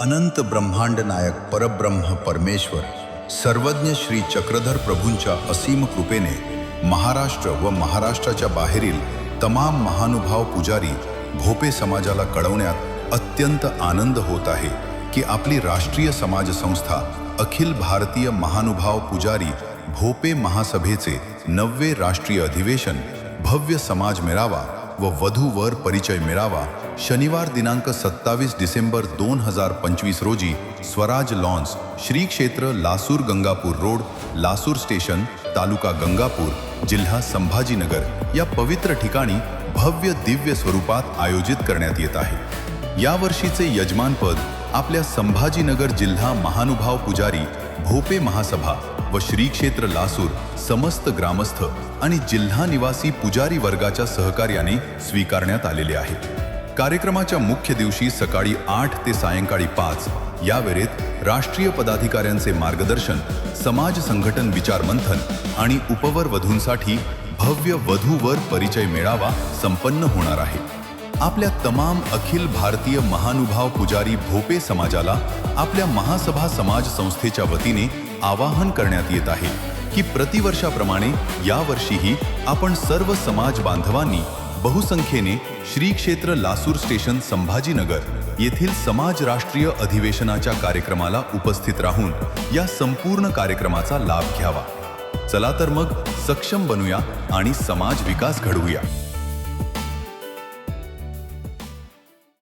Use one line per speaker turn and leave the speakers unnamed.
अनंत ब्रह्मांड नायक परब्रह्म परमेश्वर सर्वज्ञ श्री चक्रधर प्रभूंच्या असीम कृपेने महाराष्ट्र व महाराष्ट्राच्या बाहेरील तमाम महानुभाव पुजारी भोपे समाजाला कळवण्यात अत्यंत आनंद होत आहे की आपली राष्ट्रीय समाज संस्था अखिल भारतीय महानुभाव पुजारी भोपे महासभेचे 9वे राष्ट्रीय अधिवेशन भव्य समाज मेळावा व वधू-वर परिचय मेळावा शनिवार दिनांक 27 डिसेंबर 2025 रोजी स्वराज लॉन्स श्री क्षेत्र लासूर गंगापूर रोड लासूर स्टेशन तालुका गंगापूर जिल्हा संभाजीनगर या पवित्र ठिकाणी भव्य दिव्य स्वरूपात आयोजित करण्यात येत आहे। या वर्षीचे यजमानपद आपल्या संभाजीनगर जिल्हा महानुभाव पुजारी भोपे महासभा व श्री क्षेत्र लासूर समस्त ग्रामस्थ आणि जिल्हा निवासी पुजारी वर्गाच्या सहकार्याने स्वीकारण्यात आलेले आहे। कार्यक्रमाच्या मुख्य दिवशी सकाळी 8 ते सायंकाळी 5 या वेळेत राष्ट्रीय पदाधिकाऱ्यांचे मार्गदर्शन, समाज संघटन विचार मंथन आणि उपवर वधूंसाठी भव्य वधू-वर परिचय मेळावा संपन्न होणार आहे। आपल्या तमाम अखिल भारतीय महानुभाव पुजारी भोपे समाजाला आपल्या महासभा समाज संस्थेच्या वतीने आवाहन करण्यात येत आहे की प्रतिवर्षाप्रमाणे यावर्षीही आपण सर्व समाज बांधवांनी बहुसंख्येने श्री क्षेत्र लासूर स्टेशन संभाजीनगर येथील समाज राष्ट्रीय अधिवेशनाच्या कार्यक्रमाला उपस्थित राहून या संपूर्ण कार्यक्रमाचा लाभ घ्यावा। चला तर मग सक्षम बनूया आणि समाज विकास घडवूया।